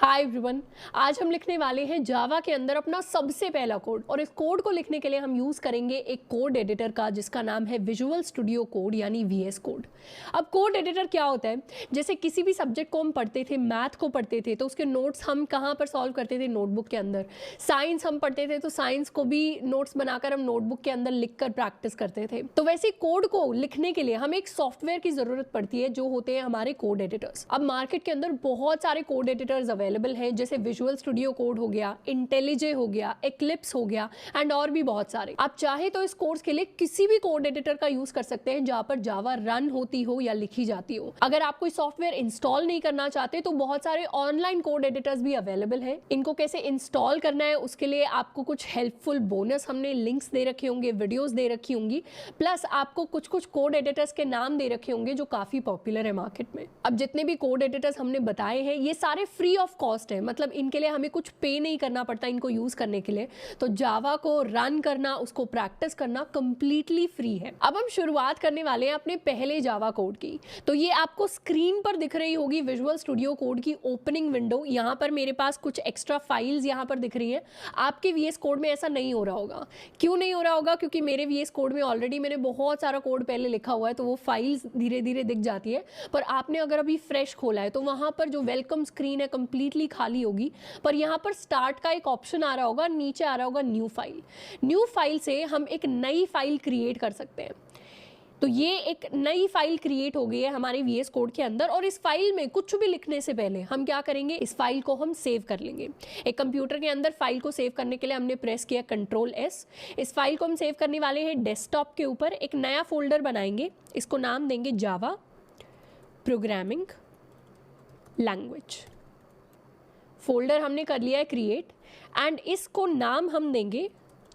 Hi everyone, आज हम लिखने वाले हैं जावा के अंदर अपना सबसे पहला कोड। और इस कोड को लिखने के लिए हम यूज़ करेंगे एक कोड एडिटर का जिसका नाम है विजुअल स्टूडियो कोड यानी वीएस कोड। अब कोड एडिटर क्या होता है, जैसे किसी भी सब्जेक्ट को हम पढ़ते थे, मैथ को पढ़ते थे तो उसके नोट्स हम कहाँ पर सॉल्व करते थे, नोटबुक के अंदर। साइंस हम पढ़ते थे तो साइंस को भी नोट्स बनाकर हम नोटबुक के अंदर लिख कर प्रैक्टिस करते थे। तो वैसे कोड को लिखने के लिए हमें एक सॉफ्टवेयर की ज़रूरत पड़ती है जो होते हैं हमारे कोड एडिटर्स। अब मार्केट के अंदर बहुत सारे कोड एडिटर्स अवेलेबल हैं, जैसे विजुअल स्टूडियो कोड हो गया, इंटेलिजे हो गया, एक्लिप्स हो गया एंड और भी बहुत सारे। आप चाहे तो इस कोर्स के लिए किसी भी कोड एडिटर का यूज कर सकते हैं जहां पर जावा रन होती हो या लिखी जाती हो। अगर आप कोई सॉफ्टवेयर इंस्टॉल नहीं करना चाहते तो बहुत सारे ऑनलाइन कोड एडिटर्स भी अवेलेबल हैं। इनको कैसे इंस्टॉल करना है उसके लिए आपको कुछ हेल्पफुल बोनस हमने लिंक्स दे रखे होंगे, वीडियोस दे रखी होंगी, प्लस आपको कुछ कुछ कोड एडिटर्स के नाम दे रखे होंगे जो काफी पॉपुलर है मार्केट में। अब जितने भी कोड एडिटर्स हमने बताए हैं ये सारे फ्री ऑफ कॉस्ट है, मतलब इनके लिए हमें कुछ पे नहीं करना पड़ता इनको यूज करने के लिए। तो जावा को रन करना, उसको प्रैक्टिस करना कंप्लीटली फ्री है। अब हम शुरुआत करने वाले हैं अपने पहले जावा कोड की। तो ये आपको स्क्रीन पर दिख रही होगी विजुअल स्टूडियो कोड की ओपनिंग विंडो। यहाँ पर मेरे पास कुछ एक्स्ट्रा फाइल्स यहाँ पर दिख रही है। आपके वीएस कोड में ऐसा नहीं हो रहा होगा। क्यों नहीं हो रहा होगा? क्योंकि मेरे वीएस कोड में ऑलरेडी मैंने बहुत सारा कोड पहले लिखा हुआ है तो वो फाइल्स धीरे धीरे दिख जाती है। पर आपने अगर अभी फ्रेश खोला है तो वहां पर जो वेलकम स्क्रीन है कंप्लीटली खाली होगी, पर यहाँ पर स्टार्ट का एक ऑप्शन आ रहा होगा, नीचे आ रहा होगा न्यू फाइल। न्यू फाइल से हम एक नई फाइल क्रिएट कर सकते हैं। तो ये एक नई फाइल क्रिएट हो गई है हमारे वीएस कोड के अंदर। और इस फाइल में कुछ भी लिखने से पहले हम क्या करेंगे, इस फाइल को हम सेव कर लेंगे। एक कंप्यूटर के अंदर फाइल को सेव करने के लिए हमने प्रेस किया Ctrl+S। इस फाइल को हम सेव करने वाले हैं डेस्कटॉप के ऊपर। एक नया फोल्डर बनाएंगे, इसको नाम देंगे जावा प्रोग्रामिंग लैंग्वेज। फोल्डर हमने कर लिया है क्रिएट एंड इसको नाम हम देंगे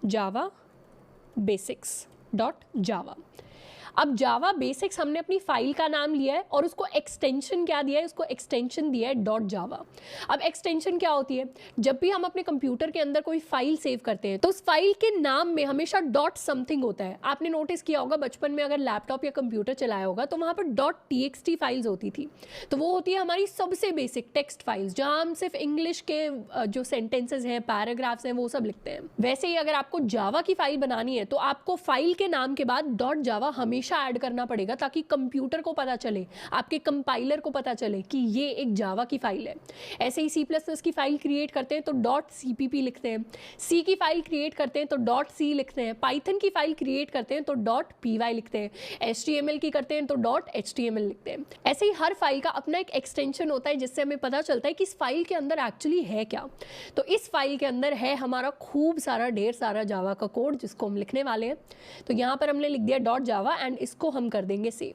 जावा बेसिक्स डॉट जावा। अब जावा बेसिक्स हमने अपनी फाइल का नाम लिया है और उसको एक्सटेंशन क्या दिया है, उसको एक्सटेंशन दिया है डॉट जावा। अब एक्सटेंशन क्या होती है, जब भी हम अपने कंप्यूटर के अंदर कोई फाइल सेव करते हैं तो उस फाइल के नाम में हमेशा डॉट समथिंग होता है। आपने नोटिस किया होगा बचपन में अगर लैपटॉप या कंप्यूटर चलाया होगा तो वहां पर .txt फाइल्स होती थी। तो वो होती है हमारी सबसे बेसिक टेक्स्ट फाइल्स जहां हम सिर्फ इंग्लिश के जो सेंटेंसेस हैं, पैराग्राफ्स हैं, वो सब लिखते हैं। वैसे ही अगर आपको जावा की फाइल बनानी है तो आपको फाइल के नाम के बाद डॉट जावा हमेशा ऐड करना पड़ेगा ताकि कंप्यूटर को पता चले, आपके कंपाइलर को पता चले कि ये एक जावा की फाइल है। ऐसे ही C++ की फाइल क्रिएट करते हैं तो .cpp लिखते हैं, सी की फाइल क्रिएट करते हैं तो .c लिखते हैं, पाइथन की फाइल क्रिएट करते हैं तो .py लिखते हैं, HTML की करते हैं तो .html लिखते हैं। ऐसे ही हर फाइल का अपना एक एक्सटेंशन होता है जिससे हमें पता चलता है कि इस फाइल के अंदर एक्चुअली है क्या। तो इस फाइल के अंदर है हमारा खूब सारा ढेर सारा जावा का कोड जिसको हम लिखने वाले हैं। तो यहाँ पर हमने लिख दिया डॉट जावा एंड इसको हम कर देंगे सेव।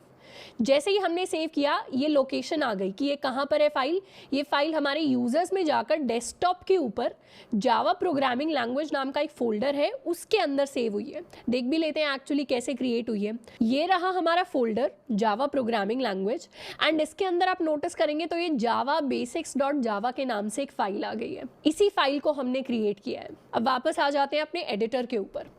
जैसे ही हमने सेव किया ये लोकेशन आ गई कि ये कहाँ पर है फाइल। ये फाइल हमारे यूजर्स में जाकर डेस्कटॉप के ऊपर जावा प्रोग्रामिंग लैंग्वेज नाम का एक फोल्डर है उसके अंदर सेव हुई है। देख भी लेते हैं एक्चुअली कैसे क्रिएट हुई है। ये रहा हमारा folder Java programming language and इसके अंदर आप नोटिस करेंगे तो ये जावा बेसिक्स डॉट जावा के नाम से एक फाइल आ गई है। इसी फाइल को हमने क्रिएट किया है। अब वापस आ जाते हैं अपने एडिटर के ऊपर।